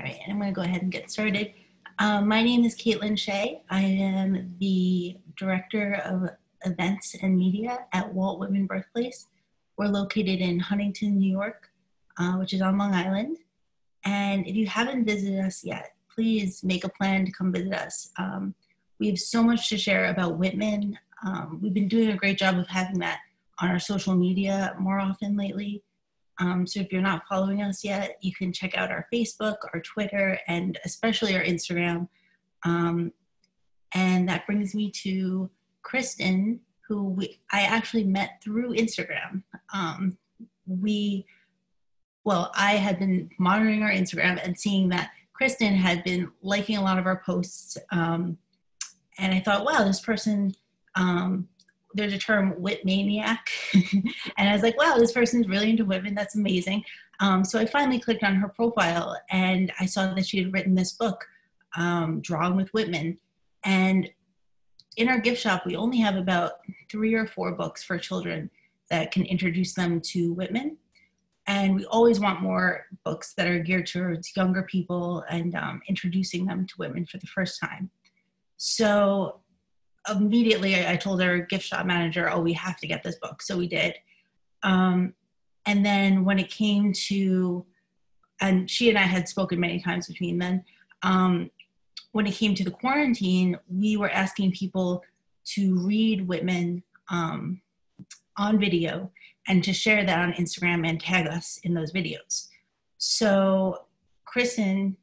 right, I'm going to go ahead and get started. My name is Caitlin Shea. I am the Director of Events and Media at Walt Whitman Birthplace. We're located in Huntington, New York, which is on Long Island. And if you haven't visited us yet, please make a plan to come visit us. We have so much to share about Whitman. We've been doing a great job of having that on our social media more often lately. So if you're not following us yet, you can check out our Facebook, our Twitter, and especially our Instagram. And that brings me to Kristin, who I actually met through Instagram. I had been monitoring our Instagram and seeing that Kristin had been liking a lot of our posts. And I thought, wow, this person, there's a term, Whitmaniac. And I was like, wow, this person's really into Whitman. That's amazing. So I finally clicked on her profile and I saw that she had written this book, Drawing with Whitman. And in our gift shop, we only have about 3 or 4 books for children that can introduce them to Whitman. And we always want more books that are geared towards younger people and introducing them to Whitman for the first time. So immediately I told our gift shop manager, oh, we have to get this book. So we did. And then when it came to, and she and I had spoken many times between then, when it came to the quarantine, we were asking people to read Whitman on video and to share that on Instagram and tag us in those videos. So Kristin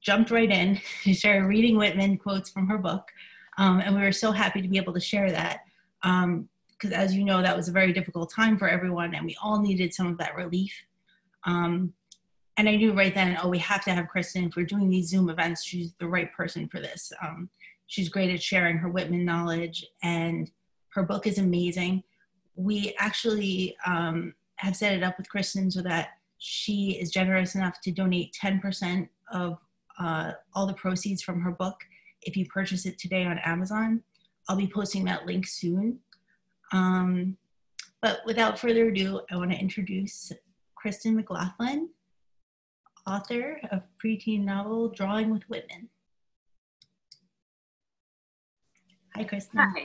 jumped right in. She started reading Whitman quotes from her book. And we were so happy to be able to share that because as you know, that was a very difficult time for everyone and we all needed some of that relief. And I knew right then, oh, we have to have Kristin. If we're doing these Zoom events, she's the right person for this. She's great at sharing her Whitman knowledge and her book is amazing. We actually have set it up with Kristin so that she is generous enough to donate 10% of all the proceeds from her book if you purchase it today on Amazon. I'll be posting that link soon. But without further ado, I want to introduce Kristin McGlothlin, author of preteen novel Drawing with Whitman. Hi, Kristin. Hi.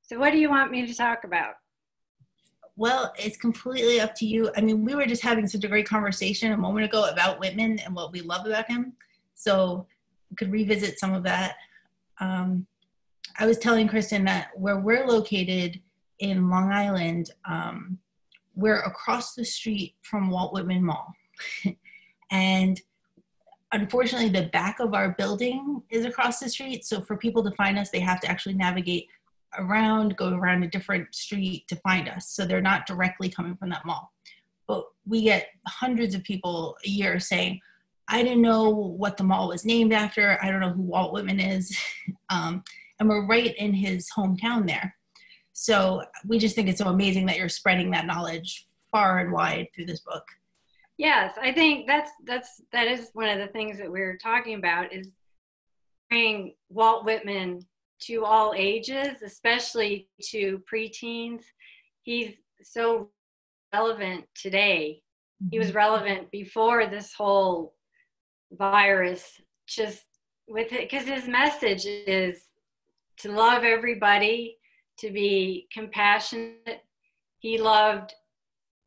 So what do you want me to talk about? Well, it's completely up to you. I mean, we were just having such a great conversation a moment ago about Whitman and what we love about him. So we could revisit some of that. I was telling Kristin that where we're located in Long Island, we're across the street from Walt Whitman Mall. And unfortunately, the back of our building is across the street. So for people to find us, they have to actually navigate around, go around a different street to find us. So they're not directly coming from that mall. But we get hundreds of people a year saying, I didn't know what the mall was named after. I don't know who Walt Whitman is. And we're right in his hometown there. So we just think it's so amazing that you're spreading that knowledge far and wide through this book. Yes, I think that is one of the things that we're talking about is bringing Walt Whitman to all ages, especially to preteens. He's so relevant today. He was relevant before this whole virus, just with it, because his message is to love everybody, to be compassionate. He loved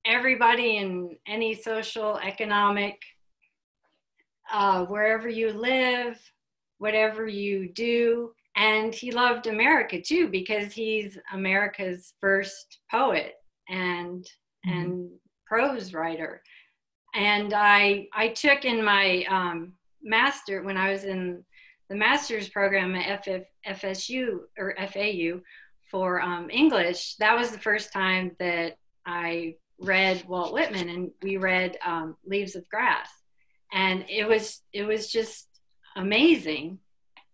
everybody in any social, economic, wherever you live, whatever you do. And he loved America too, because he's America's first poet and prose writer. And I took in my master, when I was in the master's program at FSU or FAU for English, that was the first time that I read Walt Whitman, and we read Leaves of Grass. And it was just amazing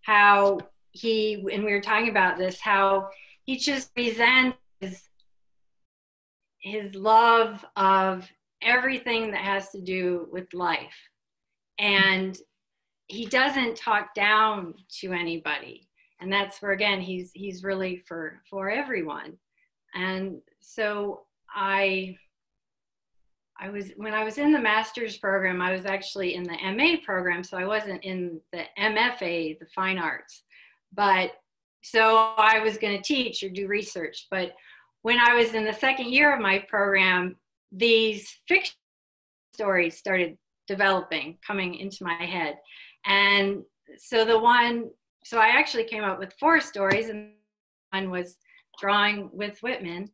how and we were talking about this, how he just presents his love of everything that has to do with life. And he doesn't talk down to anybody. And that's where, again, he's really for everyone. And so I when I was in the master's program, I was actually in the MA program, so I wasn't in the MFA, the fine arts. But so I was going to teach or do research. But when I was in the second year of my program, these fiction stories started developing, coming into my head. And so so I actually came up with 4 stories, and one was Drawing with Whitman.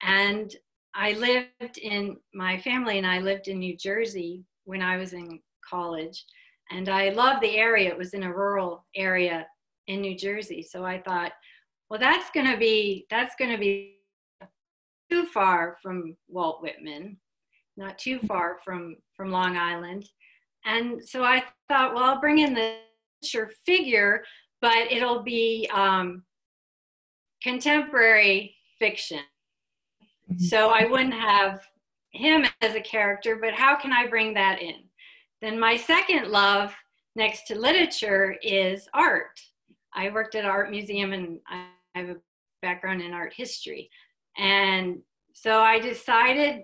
And my family and I lived in New Jersey when I was in college. And I loved the area. It was in a rural area in New Jersey. So I thought, well, that's going to be too far from Walt Whitman, not too far from Long Island. And so I thought, well, I'll bring in the figure, but it'll be contemporary fiction. So I wouldn't have him as a character, but how can I bring that in? Then my second love next to literature is art. I worked at an art museum, and I have a background in art history. And so I decided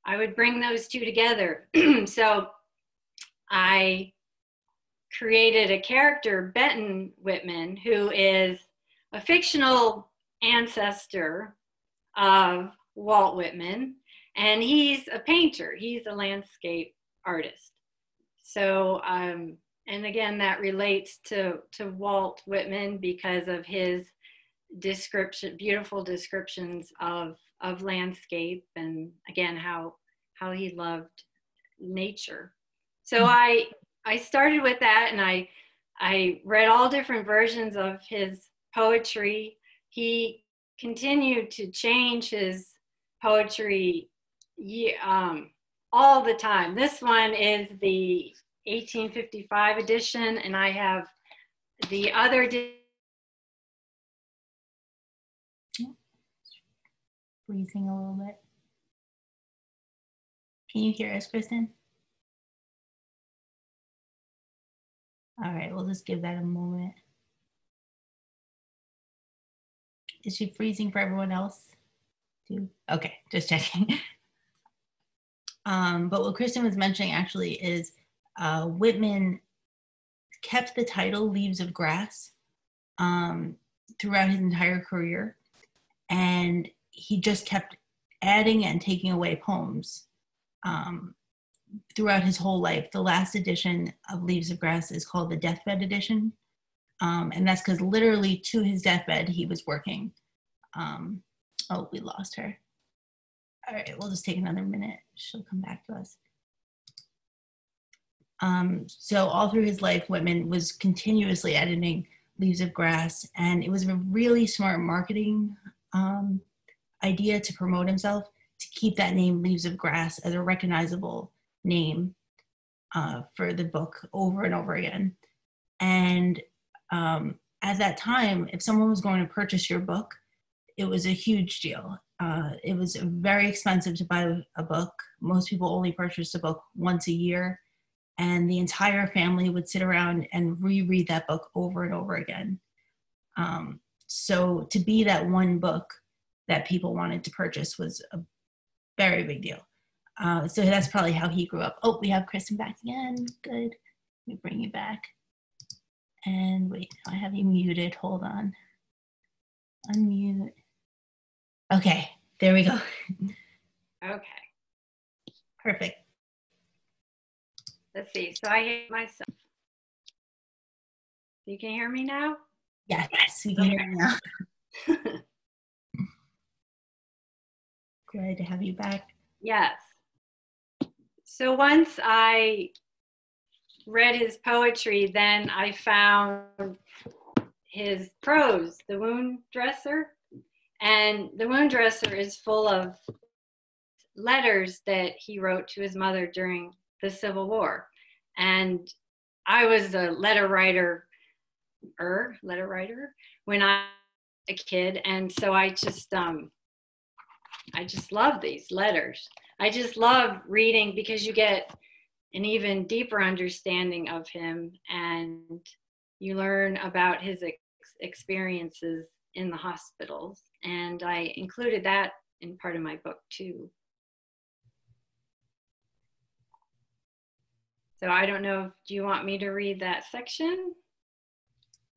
I would bring those two together. So I created a character, Benton Whitman, who is a fictional ancestor of Walt Whitman, and he's a painter. He's a landscape artist. So, and again, that relates to Walt Whitman because of his beautiful descriptions of landscape, and again, how he loved nature. So I started with that, and I read all different versions of his poetry. He continued to change his poetry all the time. This one is the 1855 edition, and I have the other freezing a little bit. Can you hear us, Kristin? All right, we'll just give that a moment. Is she freezing for everyone else too? Okay, just checking. But what Kristin was mentioning actually is Whitman kept the title Leaves of Grass throughout his entire career, and he just kept adding and taking away poems throughout his whole life. The last edition of Leaves of Grass is called the Deathbed Edition. And that's because literally to his deathbed, he was working. Oh, we lost her. All right, we'll just take another minute. She'll come back to us. So all through his life, Whitman was continuously editing Leaves of Grass, and it was a really smart marketing idea to promote himself, to keep that name Leaves of Grass as a recognizable name for the book over and over again. And at that time, if someone was going to purchase your book, it was a huge deal. It was very expensive to buy a book. Most people only purchased a book once a year, and the entire family would sit around and reread that book over and over again. So to be that one book that people wanted to purchase was a very big deal. So that's probably how he grew up. Oh, we have Kristin back again. Good. Let me bring you back. And wait, I have you muted. Hold on. Unmute. Okay, there we go. Okay. Perfect. Let's see. So I hate myself. You can hear me now? Yes, we can hear you now. Glad to have you back. Yes. So once I read his poetry, then I found his prose, The Wound Dresser. And The Wound Dresser is full of letters that he wrote to his mother during the Civil War. And I was a letter writer when I was a kid. And so I just love these letters. I just love reading because you get an even deeper understanding of him, and you learn about his experiences in the hospitals. And I included that in part of my book too. So I don't know, do you want me to read that section?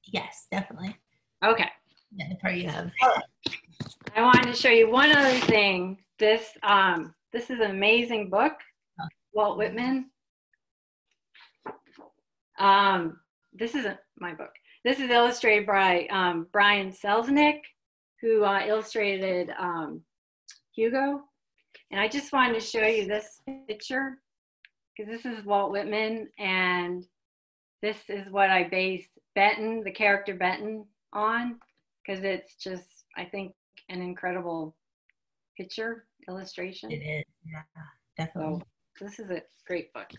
Yes, definitely. Okay. Yeah, the part you have. I wanted to show you one other thing. This is an amazing book, Walt Whitman. This isn't my book. This is illustrated by Brian Selznick, who illustrated Hugo. And I just wanted to show you this picture, because this is Walt Whitman, and this is what I based Benton, the character Benton, on, because it's just, I think, an incredible picture illustration. It is, yeah, definitely. So this is a great book.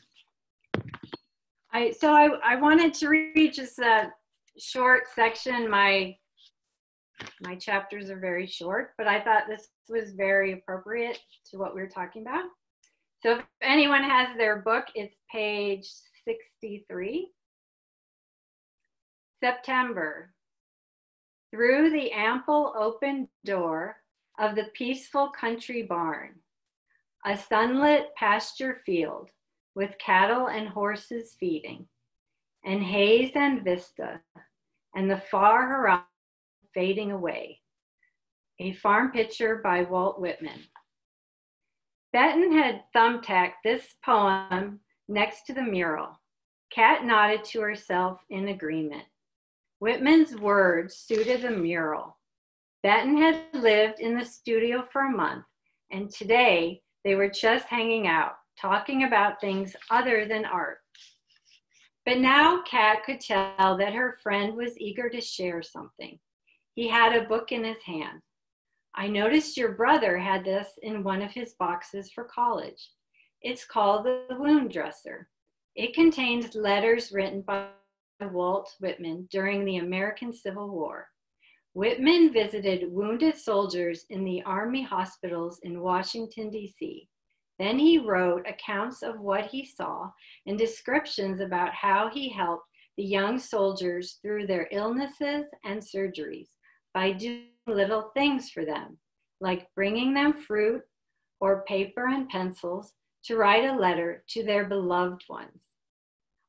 I wanted to read just a short section. My chapters are very short, but I thought this was very appropriate to what we were talking about. So if anyone has their book, it's page 63. September. Through the ample open door of the peaceful country barn, a sunlit pasture field with cattle and horses feeding, and haze and vista, and the far horizon fading away. A farm picture by Walt Whitman. Benton had thumbtacked this poem next to the mural. Kat nodded to herself in agreement. Whitman's words suited the mural. Benton had lived in the studio for a month, and today they were just hanging out, talking about things other than art. But now Kat could tell that her friend was eager to share something. He had a book in his hand. I noticed your brother had this in one of his boxes for college. It's called The Wound Dresser. It contains letters written by Walt Whitman during the American Civil War. Whitman visited wounded soldiers in the Army hospitals in Washington, D.C. Then he wrote accounts of what he saw and descriptions about how he helped the young soldiers through their illnesses and surgeries by doing little things for them, like bringing them fruit or paper and pencils to write a letter to their beloved ones.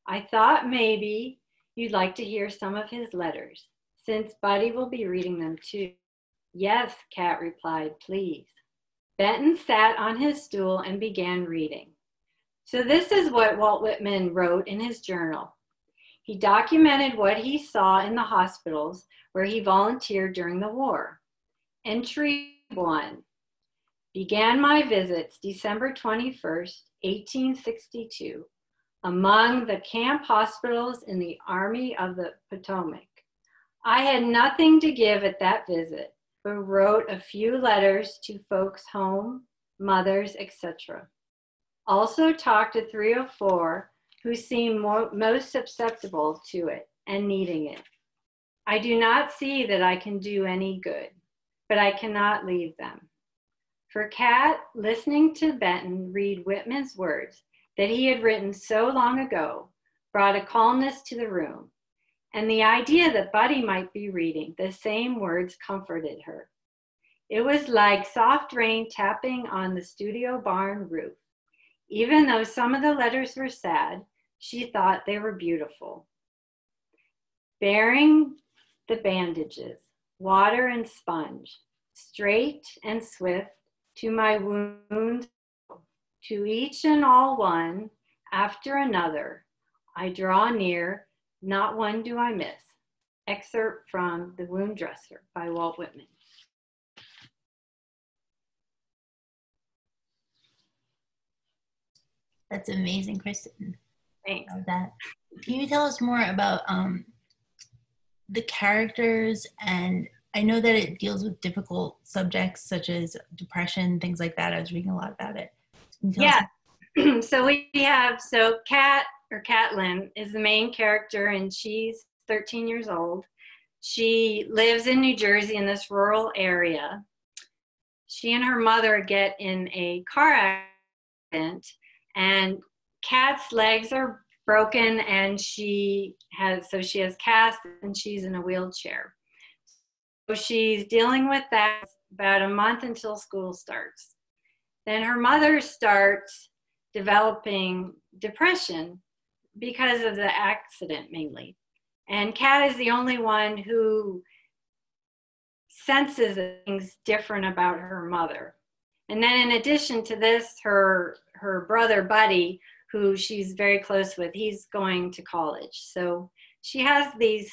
I thought maybe you'd like to hear some of his letters, since Buddy will be reading them too. Yes, Kat replied, please. Benton sat on his stool and began reading. So this is what Walt Whitman wrote in his journal. He documented what he saw in the hospitals where he volunteered during the war. Entry 1. Began my visits December 21st, 1862, among the camp hospitals in the Army of the Potomac. I had nothing to give at that visit, but wrote a few letters to folks home, mothers, etc. Also talked to 3 or 4 who seemed most susceptible to it and needing it. I do not see that I can do any good, but I cannot leave them. For Kat, listening to Benton read Whitman's words that he had written so long ago brought a calmness to the room, and the idea that Buddy might be reading the same words comforted her. It was like soft rain tapping on the studio barn roof. Even though some of the letters were sad, she thought they were beautiful. Bearing the bandages, water and sponge, straight and swift to my wounds, to each and all one after another, I draw near, not one do I miss. Excerpt from The Wound Dresser by Walt Whitman. That's amazing, Kristin. Thanks. That. Can you tell us more about the characters? And I know that it deals with difficult subjects such as depression, things like that. I was reading a lot about it. Yeah. So we have, Kat, or Catlin, is the main character, and she's 13 years old. She lives in New Jersey in this rural area. She and her mother get in a car accident, and Kat's legs are broken, and she has casts, and she's in a wheelchair. So she's dealing with that about a month until school starts. Then her mother starts developing depression, because of the accident mainly. And Kat is the only one who senses things different about her mother. And then in addition to this, her brother Buddy, who she's very close with, he's going to college. So she has these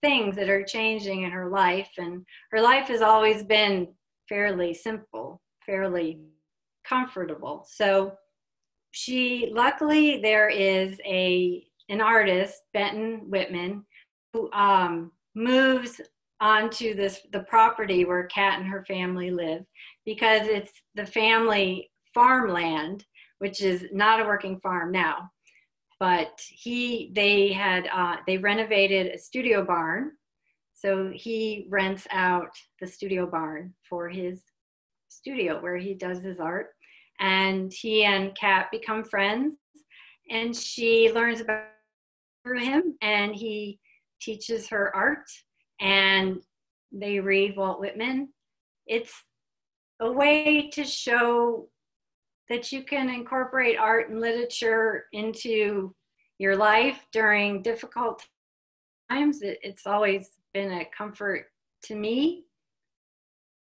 things that are changing in her life, and her life has always been fairly simple, fairly comfortable. So luckily there is an artist, Benton Whitman, who moves onto the property where Kat and her family live, because it's the family farmland, which is not a working farm now. But they renovated a studio barn, so he rents out the studio barn for his studio where he does his art. And he and Kat become friends, and she learns about through him, and he teaches her art, and they read Walt Whitman. It's a way to show that you can incorporate art and literature into your life during difficult times. It's always been a comfort to me.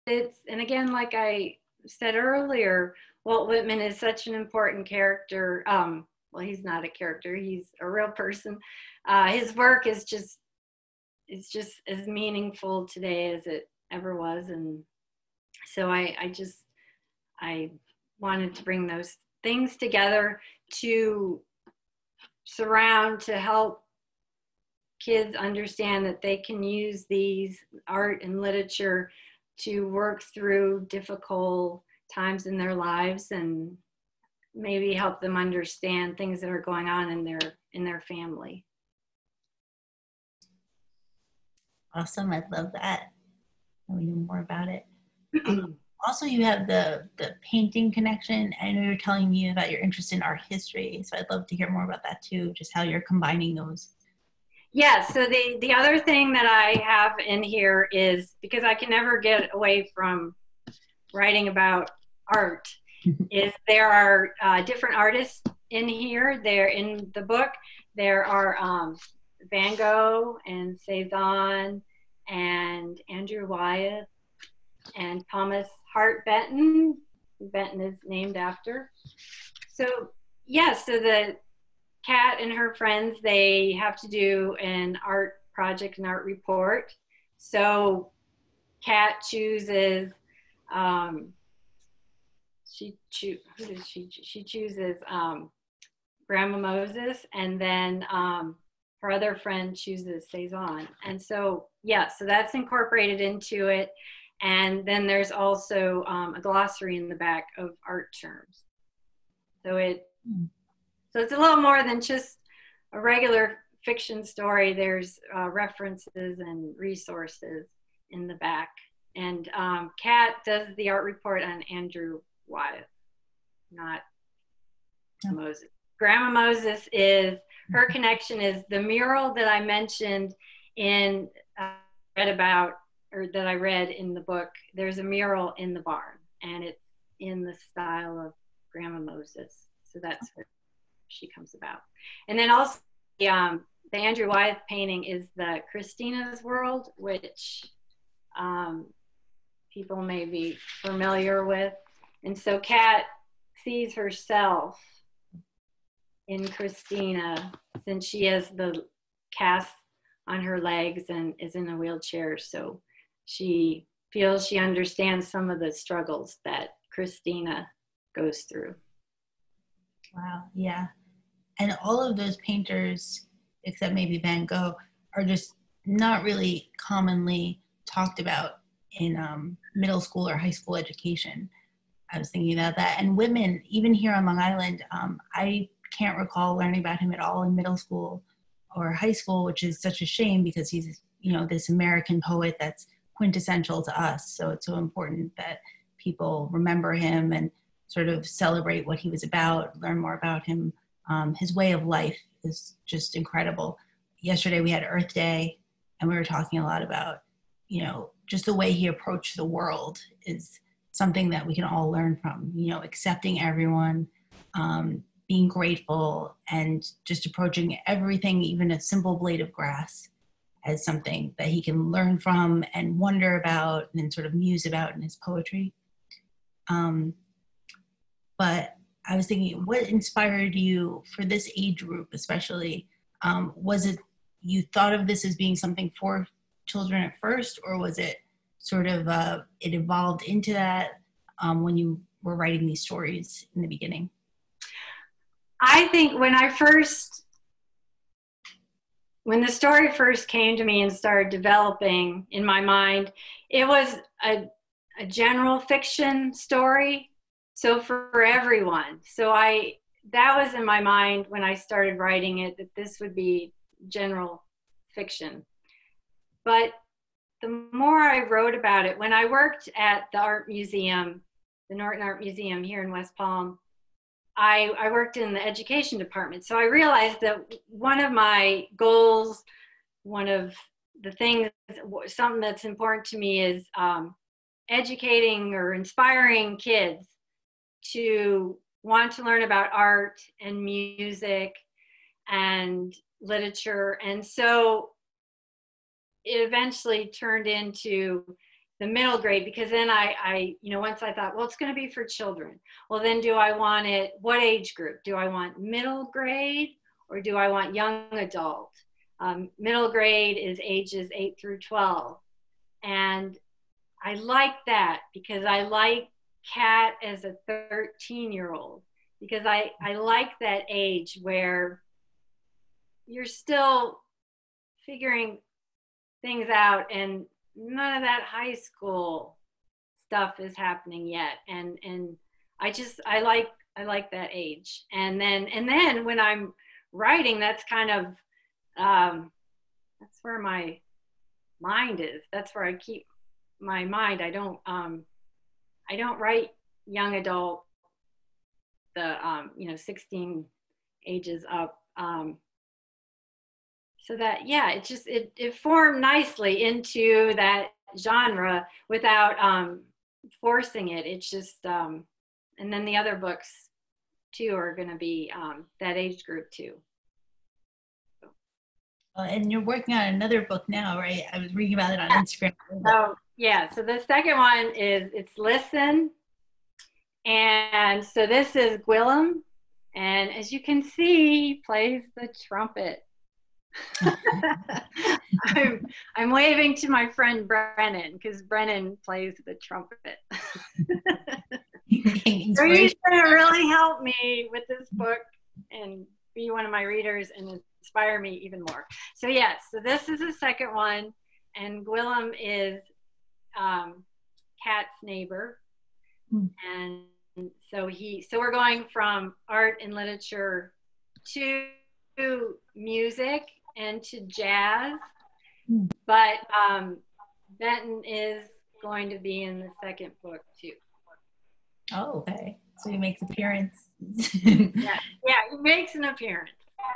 And again, like I said earlier, Walt Whitman is such an important character. Well, he's not a character, he's a real person. His work is just as meaningful today as it ever was. And so I wanted to bring those things together to help kids understand that they can use these art and literature to work through difficult times in their lives, and maybe help them understand things that are going on in their family. Awesome, I love that. We know more about it. Also, you have the painting connection. I know you're telling me about your interest in art history, so I'd love to hear more about that too, just how you're combining those. Yeah, so the other thing that I have in here is, because I can never get away from writing about art, is there are different artists in here. They're in the book. There are Van Gogh and Cezanne and Andrew Wyeth and Thomas Hart Benton, who Benton is named after. So so the Kat and her friends, they have to do an art project, an art report. So Kat chooses she chooses Grandma Moses, and then her other friend chooses Cezanne. And so so that's incorporated into it. And then there's also a glossary in the back of art terms. So it's a little more than just a regular fiction story. There's references and resources in the back. And Kat does the art report on Andrew Wyeth, not Moses. Grandma Moses her connection is the mural that I mentioned that I read in the book. There's a mural in the barn, and it's in the style of Grandma Moses. So that's where she comes about. And then also the Andrew Wyeth painting is the Christina's World, which people may be familiar with. And so Kat sees herself in Christina, since she has the cast on her legs and is in a wheelchair. So she feels she understands some of the struggles that Christina goes through. Wow, yeah. And all of those painters, except maybe Van Gogh, are just not really commonly talked about in middle school or high school education. I was thinking about that. And Whitman, even here on Long Island, I can't recall learning about him at all in middle school or high school, which is such a shame, because he's, this American poet that's quintessential to us. So it's so important that people remember him and sort of celebrate what he was about, learn more about him. His way of life is just incredible. Yesterday we had Earth Day, and we were talking a lot about, just the way he approached the world is something that we can all learn from, accepting everyone, being grateful and just approaching everything, even a simple blade of grass, as something that he can learn from and wonder about and then sort of muse about in his poetry. But I was thinking, what inspired you for this age group especially? Was it you thought of this as being something for children at first, or was it sort of it evolved into that when you were writing these stories in the beginning? I think when the story first came to me and started developing in my mind, it was a general fiction story, so for everyone. So that was in my mind when I started writing it, that this would be general fiction. But the more I wrote about it, when I worked at the art museum, the Norton Art Museum here in West Palm, I worked in the education department. So I realized that one of my goals, one of the things, something that's important to me is educating or inspiring kids to want to learn about art and music and literature. And so it eventually turned into the middle grade, because then I once I thought, well, it's going to be for children. Well, then do I want it, what age group? Do I want middle grade or do I want young adult? Middle grade is ages 8 through 12. And I like that because I like Kat as a 13-year-old, because I like that age where you're still figuring things out and none of that high school stuff is happening yet. And I like that age. And then when I'm writing, that's kind of that's where my mind is. That's where I keep my mind. I don't write young adult, the 16 ages up. So that, yeah, it formed nicely into that genre without forcing it. It's just, and then the other books too are going to be that age group too. And you're working on another book now, right? I was reading about it on Instagram. Oh, yeah. So the second one it's Listen. And so this is Gwillem. And as you can see, he plays the trumpet. I'm waving to my friend Brennan because Brennan plays the trumpet. So he's going to really help me with this book and be one of my readers and inspire me even more. So yes, so this is the second one, and Gwillem is Kat's neighbor, and so we're going from art and literature to music and to jazz, but Benton is going to be in the second book too. Oh, okay. So he makes appearance. Yeah, he makes an appearance.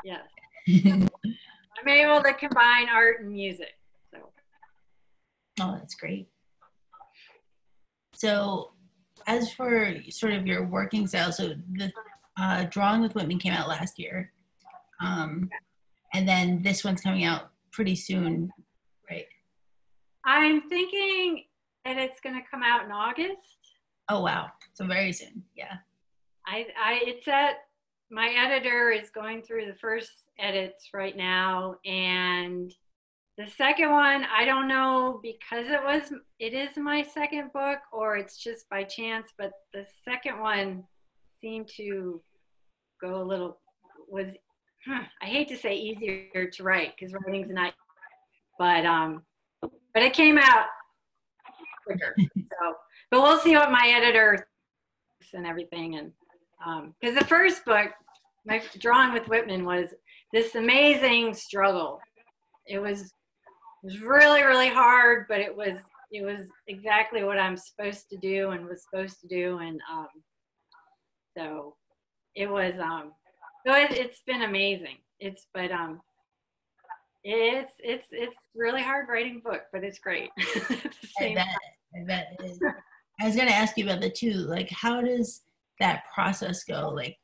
Yes. I'm able to combine art and music. So. Oh, that's great. So as for sort of your working style, so the Drawing with Whitman came out last year. And then this one's coming out pretty soon, right? I'm thinking that it's going to come out in August. Oh, wow. So very soon. Yeah. It's at, my editor is going through the first edits right now. And the second one, I don't know, because it is my second book or it's just by chance, but the second one seemed to go a little, I hate to say easier to write because writing's not, but it came out quicker. So, but we'll see what my editor thinks and everything. And because the first book, my Drawing with Whitman, was this amazing struggle. It was really, really hard, but it was exactly what I'm supposed to do and was supposed to do. And so it was. So it's been amazing. It's really hard writing book, but it's great. I bet it is. I was going to ask you about the two. Like, how does that process go? Like,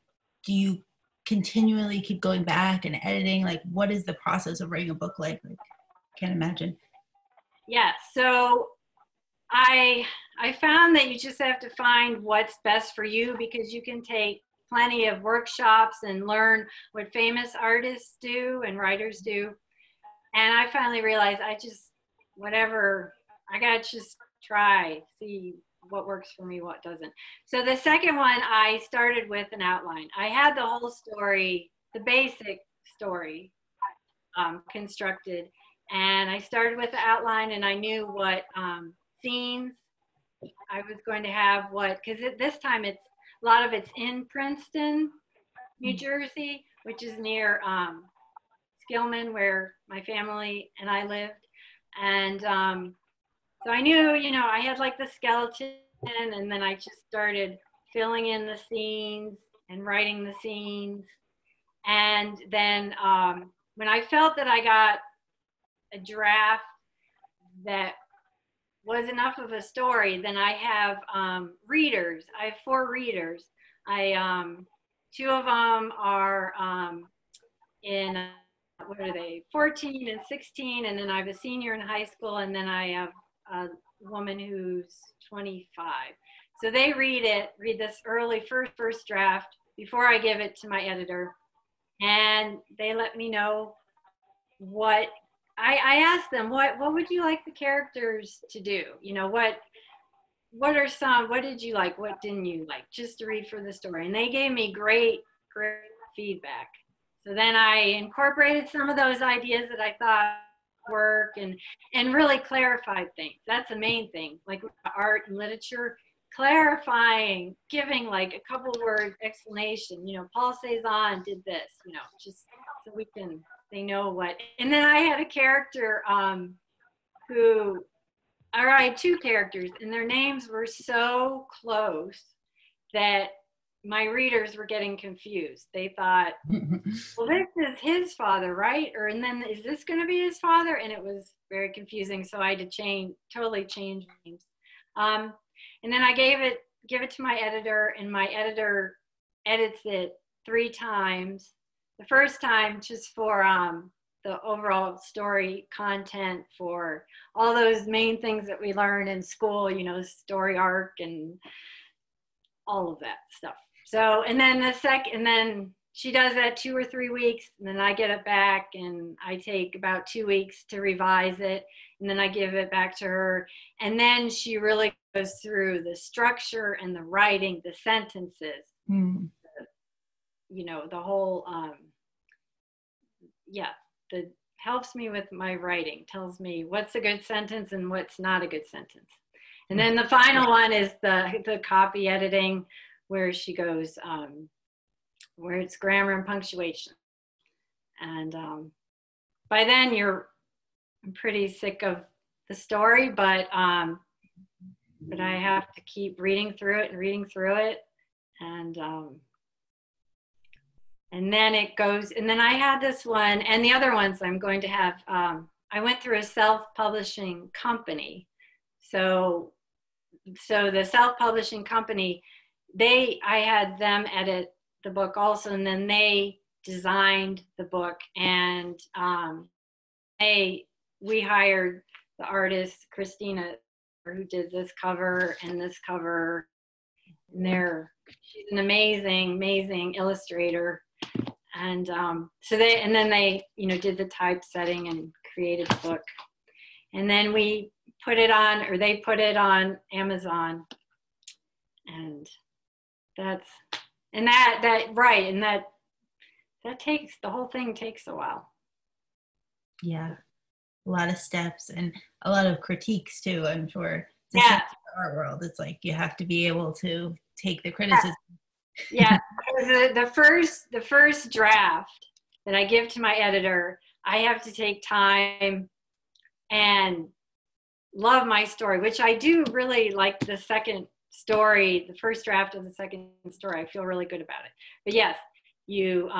do you continually keep going back and editing? Like, what is the process of writing a book like? Can't imagine. Yeah, so I found that you just have to find what's best for you, because you can take plenty of workshops and learn what famous artists do and writers do. And I finally realized whatever, I gotta just try, see what works for me, what doesn't. So the second one, I started with an outline. I had the whole story, the basic story constructed. And I started with the outline, and I knew what scenes I was going to have, because this time a lot of it's in Princeton, New Jersey, which is near Skillman, where my family and I lived. And so I knew, I had like the skeleton, and then I just started filling in the scenes and writing the scenes. And then when I felt that I got a draft that was enough of a story, then I have readers. I have 4 readers. 2 of them are in, 14 and 16, and then I have a senior in high school, and then I have a woman who's 25. So they read this early first draft before I give it to my editor, and they let me know what I asked them, what would you like the characters to do? What did you like? What didn't you like? Just to read for the story. And they gave me great feedback. So then I incorporated some of those ideas that I thought work and really clarified things. That's the main thing, like art and literature, clarifying, giving like a couple word explanation. Paul Cezanne did this, just so they know what. And then I had a character I had 2 characters, and their names were so close that my readers were getting confused. They thought, well, this is his father, right? And then is this going to be his father? And it was very confusing. So I had to totally change names. And then I give it to my editor, and my editor edits it 3 times. The first time just for the overall story content, for all those main things that we learn in school, story arc and all of that stuff. So, and then she does that 2 or 3 weeks, and then I get it back, and I take about 2 weeks to revise it, and then I give it back to her, and then she really goes through the structure and the writing, the sentences, the whole, that helps me with my writing, tells me what's a good sentence and what's not a good sentence. And then the final one is the copy editing, where she goes, where it's grammar and punctuation. And by then I'm pretty sick of the story, but I have to keep reading through it. And then it goes, and then I had this one, and the other ones I'm going to have, I went through a self-publishing company. So the self-publishing company, I had them edit the book also, and then they designed the book, and we hired the artist Christina, who did this cover and this cover, and she's an amazing illustrator. And then they did the typesetting and created the book, and then they put it on Amazon, and that takes, the whole thing takes a while. Yeah, a lot of steps and a lot of critiques too, I'm sure. Yeah. The art world, it's like you have to be able to take the criticism. Yeah. The first draft that I give to my editor, I have to take time and love my story, which I do really like. The second story, the first draft of the second story, I feel really good about it. But yes, you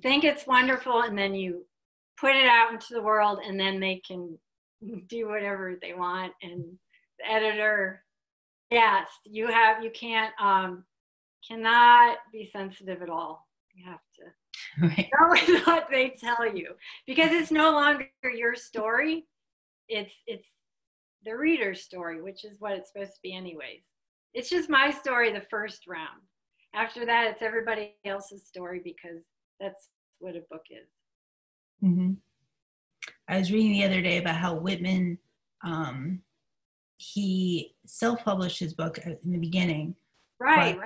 think it's wonderful, and then you put it out into the world, and then they can do whatever they want. And the editor, yes, you cannot be sensitive at all. You have to Right. go with what they tell you, because it's no longer your story. It's the reader's story, which is what it's supposed to be anyways. It's just my story the first round. After that, it's everybody else's story, because that's what a book is. Mm-hmm. I was reading the other day about how Whitman, he self-published his book in the beginning. Right.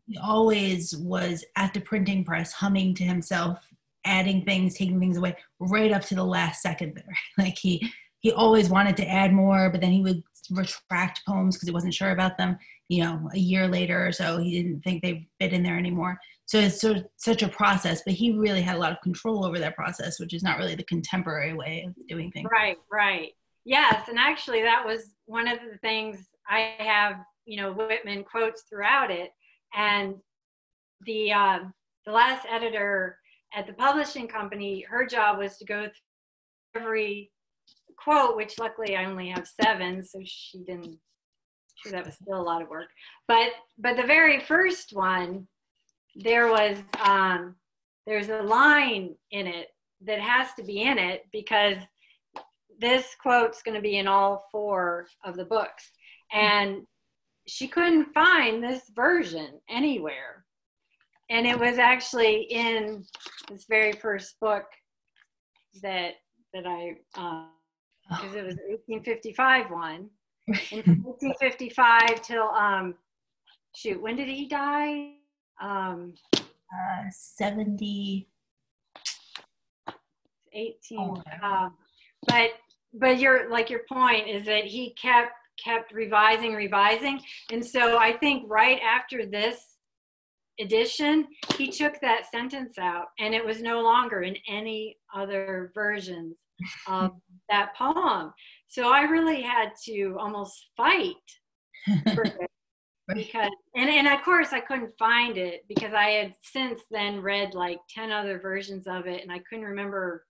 He always was at the printing press, humming to himself, adding things, taking things away, right up to the last second there. Like he always wanted to add more, but then he would retract poems because he wasn't sure about them. You know, a year later or so, he didn't think they fit in there anymore. So it's such a process, but he really had a lot of control over that process, which is not really the contemporary way of doing things. Right. Yes, and actually that was one of the things I have, Whitman quotes throughout it. And the last editor at the publishing company, her job was to go through every quote, which luckily I only have 7, so she didn't. Sure, that was still a lot of work. But the very first one, there's a line in it that has to be in it, because this quote's going to be in all 4 of the books, and she couldn't find this version anywhere. And it was actually in this very first book that I, because it was 1855 one. And from 1855 till, when did he die? 70. 18. But your point is that he kept revising. And so I think right after this edition, he took that sentence out, and it was no longer in any other versions of that poem. So I really had to almost fight for it, because, and of course I couldn't find it, because I had since then read like 10 other versions of it, and I couldn't remember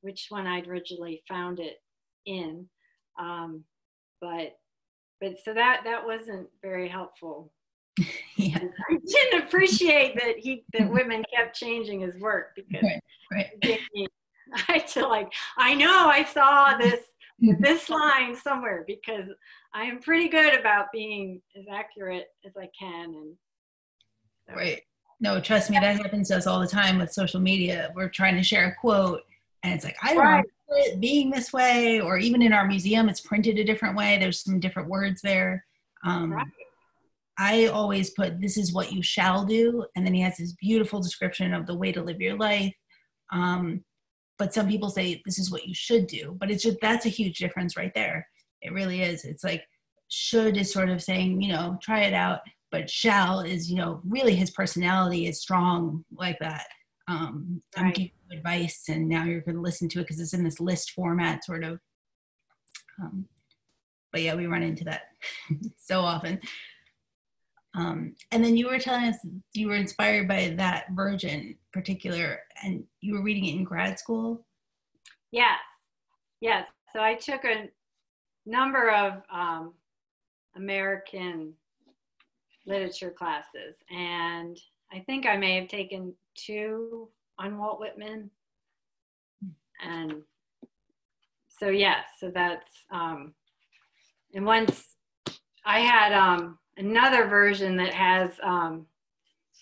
which one I'd originally found it in. But so that wasn't very helpful. Yeah. I didn't appreciate that Whitman kept changing his work, because it gave me, I know I saw this line somewhere, because I am pretty good about being as accurate as I can. And so. Right. No, trust me, that happens to us all the time with social media. We're trying to share a quote, and it's like, I don't remember it being this way, or even in our museum, it's printed a different way. There's some different words there. I always put, this is what you shall do. And then he has this beautiful description of the way to live your life. But some people say, this is what you should do. But it's just, that's a huge difference right there. It really is. It's like, should is sort of saying, try it out. But shall is, really his personality is strong like that. I'm giving you advice, and now you're going to listen to it because it's in this list format sort of. But yeah, we run into that so often. And then you were telling us you were inspired by that version particular, and you were reading it in grad school? Yes. So I took a number of American literature classes, and I think I may have taken 2 on Walt Whitman. And so, so that's, and once I had another version that has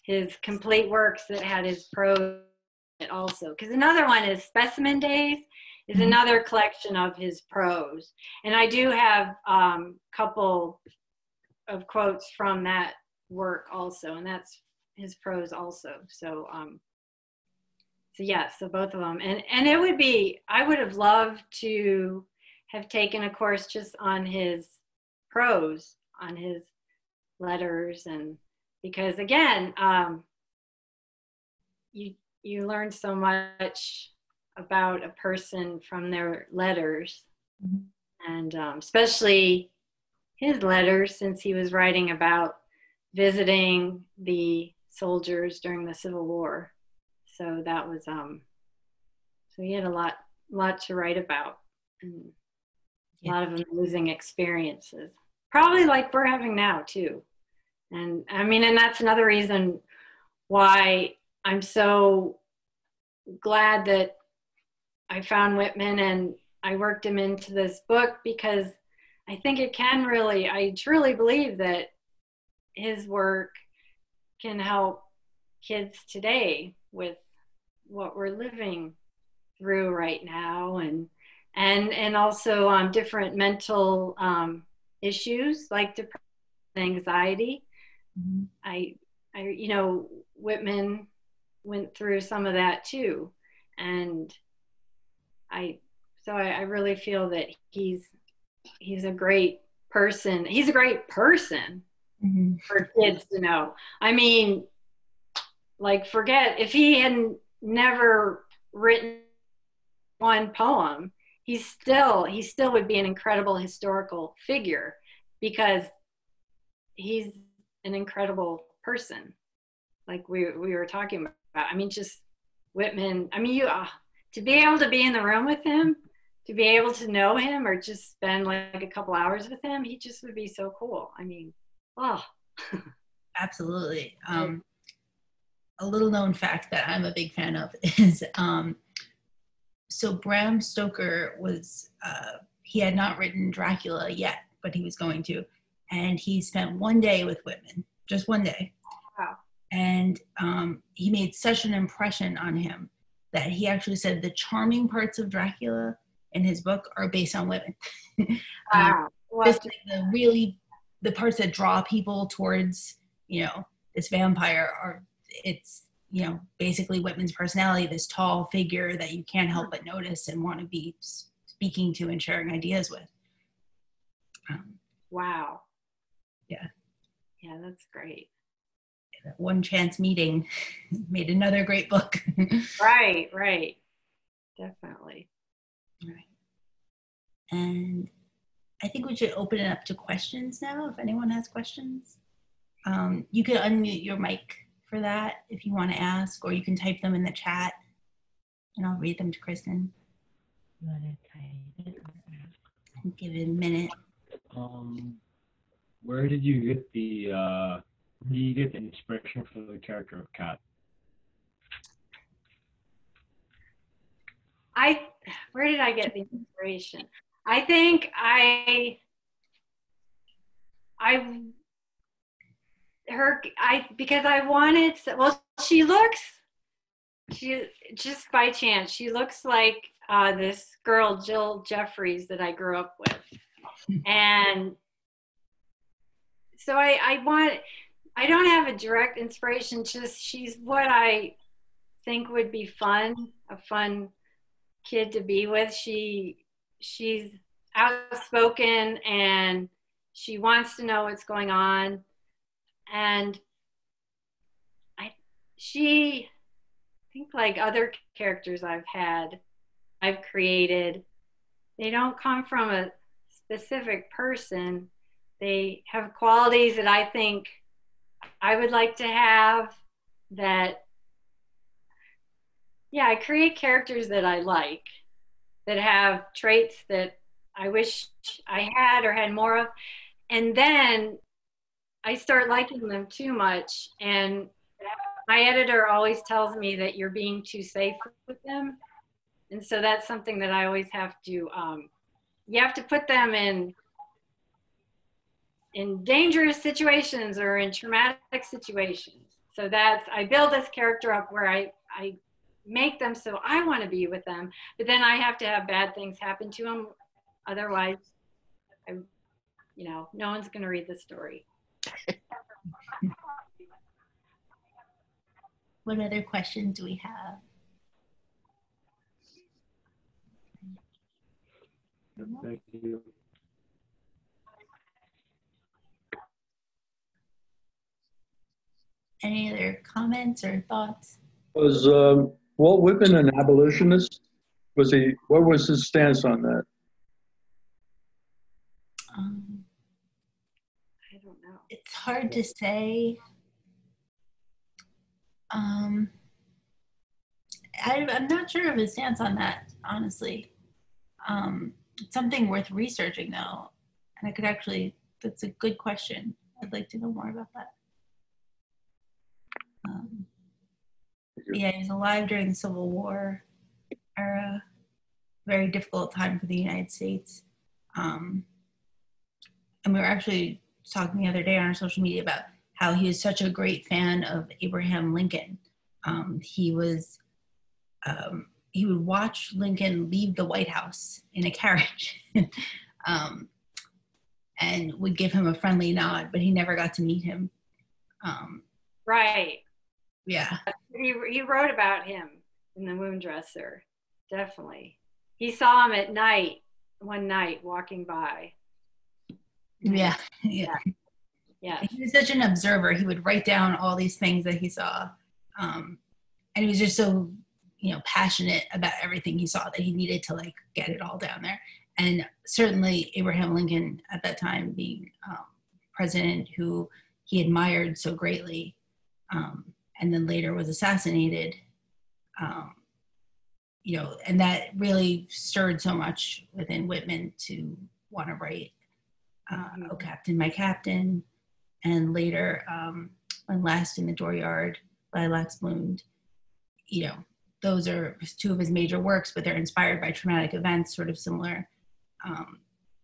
his complete works that had his prose also, because another one is Specimen Days, is another collection of his prose, and I do have a couple of quotes from that work also, and that's his prose also. So so both of them, and it would be, I would have loved to have taken a course just on his prose, on his letters, and because again, you learn so much about a person from their letters, and especially his letters, since he was writing about visiting the soldiers during the Civil War. So that was so he had a lot to write about, and a lot of amazing experiences, probably like we're having now too. And I mean, and that's another reason why I'm so glad that I found Whitman and I worked him into this book, because I think it can really, I truly believe that his work can help kids today with what we're living through right now, and also different mental issues like depression, anxiety. Mm-hmm. I Whitman went through some of that too, and I really feel that he's a great person. He's a great person Mm-hmm. for kids to know. I mean, like, forget if he hadn't never written one poem, he still would be an incredible historical figure, because he's an incredible person, like we were talking about. I mean, just Whitman. I mean, you to be able to be in the room with him, to be able to know him, or just spend like a couple hours with him, he just would be so cool. I mean, oh. Absolutely. A little known fact that I'm a big fan of is so Bram Stoker was, he had not written Dracula yet, but he was going to. And he spent one day with Whitman, just one day. Wow. And he made such an impression on him that he actually said the charming parts of Dracula in his book are based on Whitman. Wow. Just like the parts that draw people towards, this vampire it's, basically Whitman's personality, this tall figure that you can't help but notice and want to be speaking to and sharing ideas with. Wow. Yeah. Yeah, that's great. That one chance meeting made another great book. Right. Definitely. Right. And I think we should open it up to questions now, if anyone has questions. You can unmute your mic for that if you want to ask, or you can type them in the chat and I'll read them to Kristin. You want to type it or ask? Give it a minute. Where did you get the inspiration for the character of Kat? Where did I get the inspiration? I think because I wanted, she just by chance, she looks like this girl, Jill Jeffries, that I grew up with. And so I don't have a direct inspiration, just she's what I think would be a fun kid to be with. She's outspoken and she wants to know what's going on. And I think like other characters I've created, they don't come from a specific person. They have qualities that I think I would like to have. I create characters that I like, that have traits that I wish I had or had more of. And then I start liking them too much, and my editor always tells me that you're being too safe with them. And so that's something that I always have to, you have to put them in dangerous situations or in traumatic situations. So I build this character up where I make them so I want to be with them, but then I have to have bad things happen to them. Otherwise, no one's going to read the story. What other questions do we have? Thank you. Any other comments or thoughts? Was Walt Whitman an abolitionist? What was his stance on that? I don't know. It's hard to say. I'm not sure of his stance on that, honestly. It's something worth researching, though. And that's a good question. I'd like to know more about that. figure. Yeah, he was alive during the Civil War era. Very difficult time for the United States. And we were actually talking the other day on our social media about how he was such a great fan of Abraham Lincoln. He would watch Lincoln leave the White House in a carriage and would give him a friendly nod, but he never got to meet him. Right. Yeah. He wrote about him in The Moon Dresser. Definitely. He saw him at night, one night, walking by. Yeah. Yeah. Yeah. He was such an observer. He would write down all these things that he saw. And he was just so, passionate about everything he saw that he needed to get it all down there. And certainly Abraham Lincoln at that time being president who he admired so greatly, and then later was assassinated, and that really stirred so much within Whitman to want to write Oh Captain, My Captain, and later When Last in the Dooryard, Lilacs Bloomed. Those are two of his major works, but they're inspired by traumatic events, sort of similar to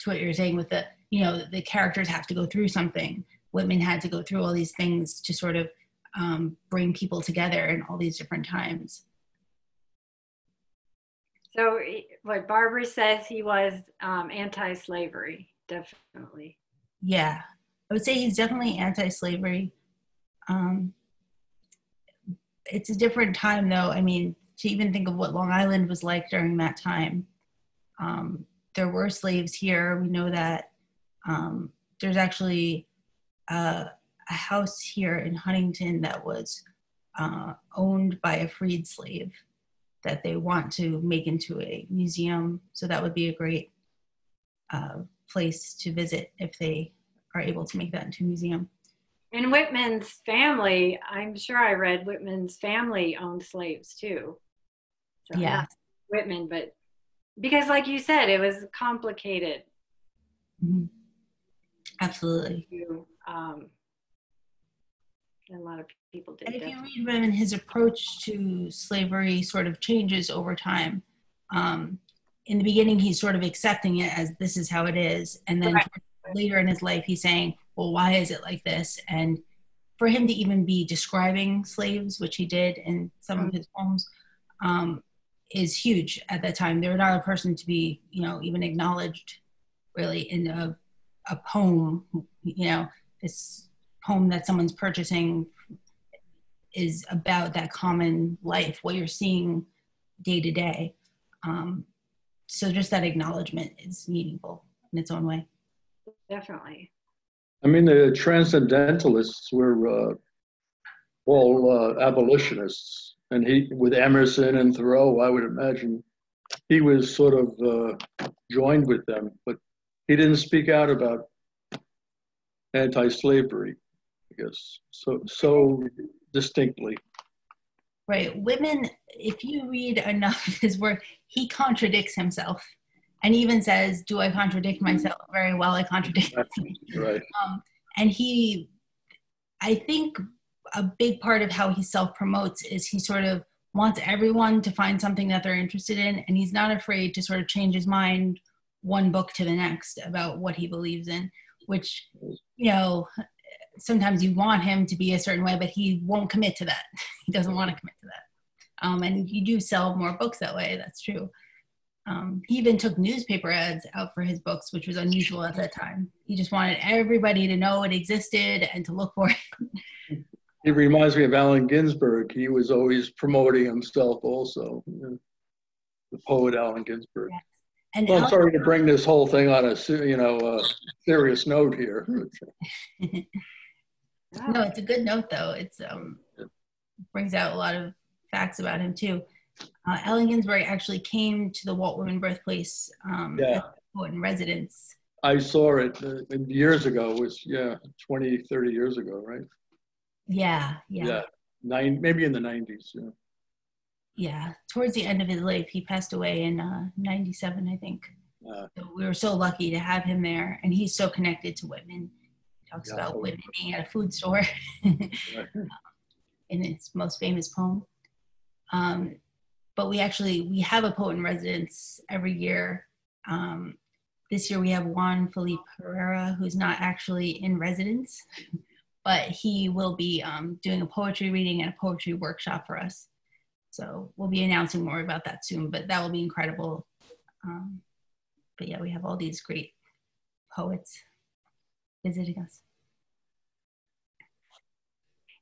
what you're saying with the characters have to go through something. Whitman had to go through all these things to sort of bring people together in all these different times. So what Barbara says, he was anti-slavery, definitely. Yeah, I would say he's definitely anti-slavery. It's a different time though. I mean, to even think of what Long Island was like during that time. There were slaves here, we know that. There's actually a house here in Huntington that was owned by a freed slave that they want to make into a museum. So that would be a great place to visit if they are able to make that into a museum. And Whitman's family, I'm sure I read Whitman's family owned slaves too. So yeah. Not Whitman, but because like you said, it was complicated. Mm-hmm. Absolutely. And a lot of people did. And if you read Whitman, his approach to slavery sort of changes over time. In the beginning, he's sort of accepting it as this is how it is. And then later in his life, he's saying, well, why is it like this? And for him to even be describing slaves, which he did in some of his poems, is huge at that time. They were not a person to be, even acknowledged really in a poem. This poem that someone's purchasing is about that common life, what you're seeing day to day. So just that acknowledgement is meaningful in its own way. Definitely. I mean, the transcendentalists were all abolitionists, and he, with Emerson and Thoreau, I would imagine he was sort of joined with them, but he didn't speak out about anti-slavery, I guess, so distinctly. Right. Whitman, if you read enough of his work, he contradicts himself. And even says, do I contradict myself? Very well, I contradict myself. Right. And I think a big part of how he self-promotes is he sort of wants everyone to find something that they're interested in, and he's not afraid to sort of change his mind one book to the next about what he believes in, which, sometimes you want him to be a certain way, but he won't commit to that. He doesn't want to commit to that. And you do sell more books that way, that's true. He even took newspaper ads out for his books, which was unusual at that time. He just wanted everybody to know it existed and to look for it. He reminds me of Allen Ginsberg. He was always promoting himself also, the poet Allen Ginsberg. Yes. And well, I'm sorry to bring this whole thing on a serious note here. No, it's a good note though. It's brings out a lot of facts about him too. Allen Ginsberg actually came to the Walt Whitman Birthplace poet in residence. I saw it years ago. It was 20, 30 years ago, right? Yeah. Maybe in the 90s. Yeah, towards the end of his life, he passed away in 97, I think. So we were so lucky to have him there, and he's so connected to Whitman. He talks about Whitman being at a food store in his most famous poem. But we have a poet in residence every year. This year we have Juan Felipe Herrera, who's not actually in residence, but he will be doing a poetry reading and a poetry workshop for us. So we'll be announcing more about that soon, but that will be incredible. But yeah, we have all these great poets visiting us.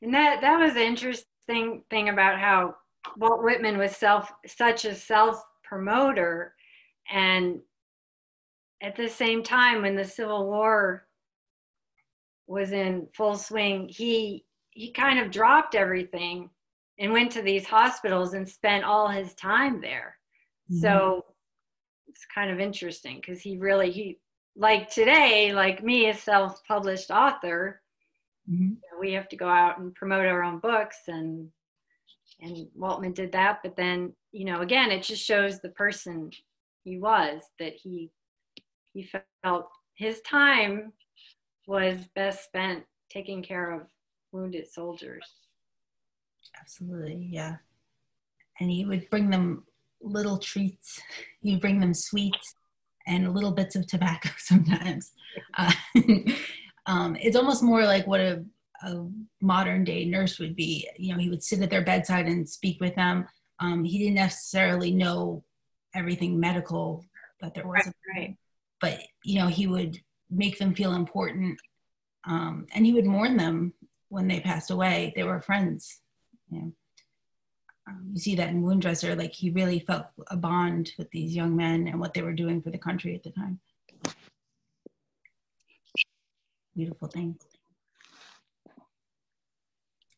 And that was the interesting thing about how Walt Whitman was such a self-promoter, and at the same time when the Civil War was in full swing, he kind of dropped everything and went to these hospitals and spent all his time there. Mm-hmm. So it's kind of interesting because he like today, like me, a self-published author, mm-hmm. We have to go out and promote our own books, and Waltman did that. But then, again, it just shows the person he was, that he felt his time was best spent taking care of wounded soldiers. Absolutely, yeah. And he would bring them little treats. He'd bring them sweets and little bits of tobacco sometimes. It's almost more like what a modern day nurse would be. He would sit at their bedside and speak with them. He didn't necessarily know everything medical that there was. Right. But, he would make them feel important. And he would mourn them when they passed away. They were friends. You see that in Wound Dresser, like he really felt a bond with these young men and what they were doing for the country at the time. Beautiful thing.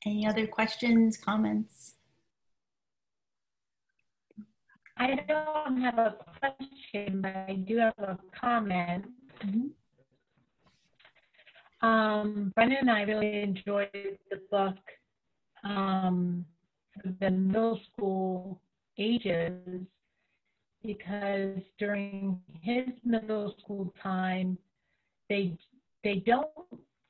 Any other questions, comments? I don't have a question, but I do have a comment. Mm-hmm. Brendan and I really enjoyed the book for the middle school ages, because during his middle school time, they don't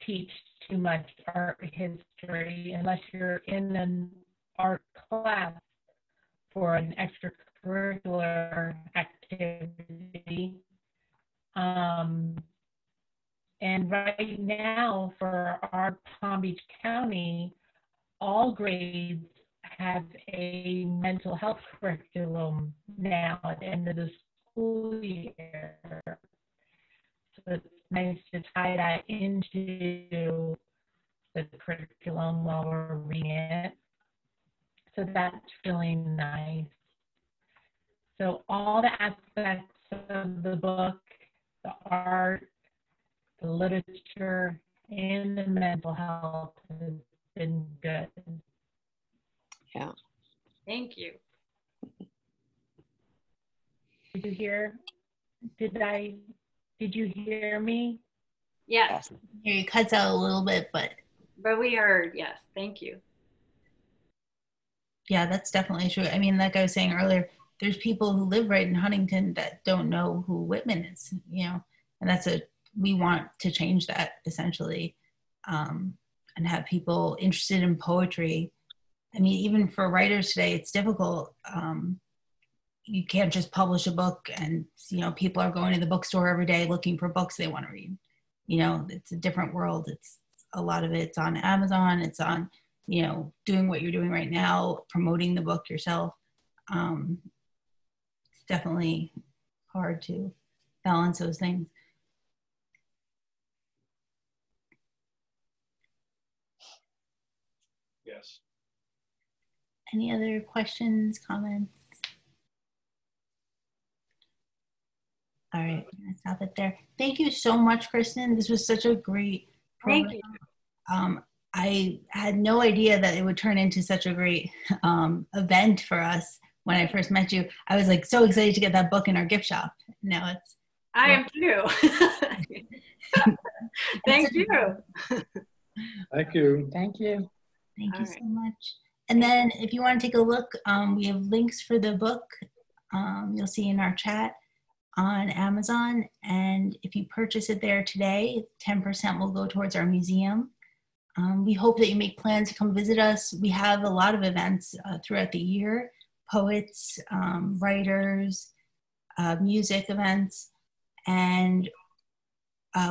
teach too much art history unless you're in an art class for an extracurricular activity. And right now for our Palm Beach County, all grades have a mental health curriculum now at the end of the school year. So it's nice to tie that into the curriculum while we're reading it. So that's really nice. So all the aspects of the book, the art, the literature, and the mental health has been good. Yeah. Thank you. Did you hear? Did you hear me? Yes. It cuts out a little bit, but we heard, yes. Thank you. Yeah, that's definitely true. I mean, like I was saying earlier, there's people who live right in Huntington that don't know who Whitman is, and we want to change that essentially, and have people interested in poetry. I mean, even for writers today, it's difficult. You can't just publish a book and, people are going to the bookstore every day looking for books they want to read. It's a different world. It's a lot of it's on Amazon. It's on, doing what you're doing right now, promoting the book yourself. It's definitely hard to balance those things. Yes. Any other questions, comments? All right, I'm gonna stop it there. Thank you so much, Kristin. This was such a great program. Thank you. I had no idea that it would turn into such a great event for us. When I first met you, I was like so excited to get that book in our gift shop. Now it's. I am too. Thank you. Thank you. Thank you. Thank you so much. And then if you want to take a look, we have links for the book. You'll see in our chat on Amazon. And if you purchase it there today, 10% will go towards our museum. We hope that you make plans to come visit us. We have a lot of events throughout the year, poets, writers, music events, and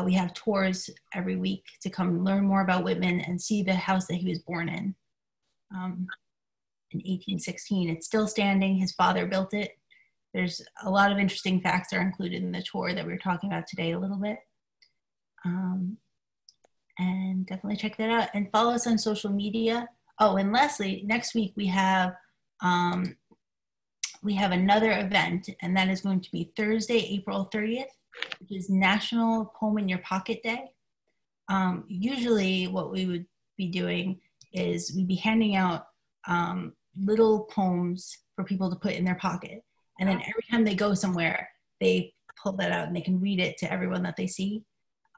we have tours every week to come learn more about Whitman and see the house that he was born in 1816. It's still standing. His father built it. There's a lot of interesting facts are included in the tour that we were talking about today a little bit. And definitely check that out and follow us on social media. Oh, and lastly, next week we have another event, and that is going to be Thursday, April 30th, which is National Poem in Your Pocket Day. Usually what we would be doing is we'd be handing out little poems for people to put in their pocket. And then every time they go somewhere, they pull that out and they can read it to everyone that they see.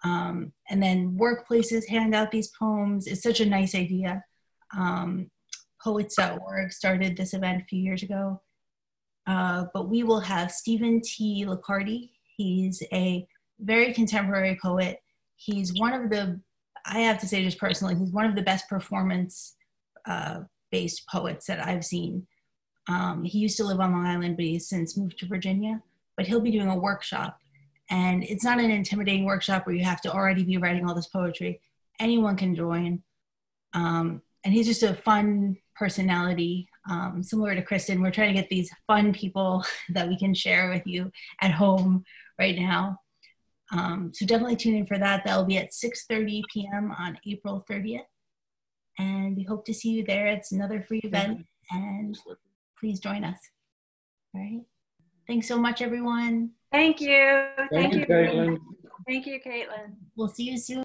And then workplaces hand out these poems. It's such a nice idea. Poets.org started this event a few years ago. But we will have Stephen T. Licardi. He's a very contemporary poet. He's one of the, I have to say just personally, he's one of the best performance based poets that I've seen. He used to live on Long Island, but he's since moved to Virginia. But he'll be doing a workshop. And it's not an intimidating workshop where you have to already be writing all this poetry. Anyone can join. And he's just a fun personality, similar to Kristin. We're trying to get these fun people that we can share with you at home right now. So definitely tune in for that. That'll be at 6:30 p.m. on April 30th. And we hope to see you there. It's another free event. And please join us. All right. Thanks so much, everyone. Thank you. Thank you, Caitlin. Thank you, Caitlin. We'll see you soon.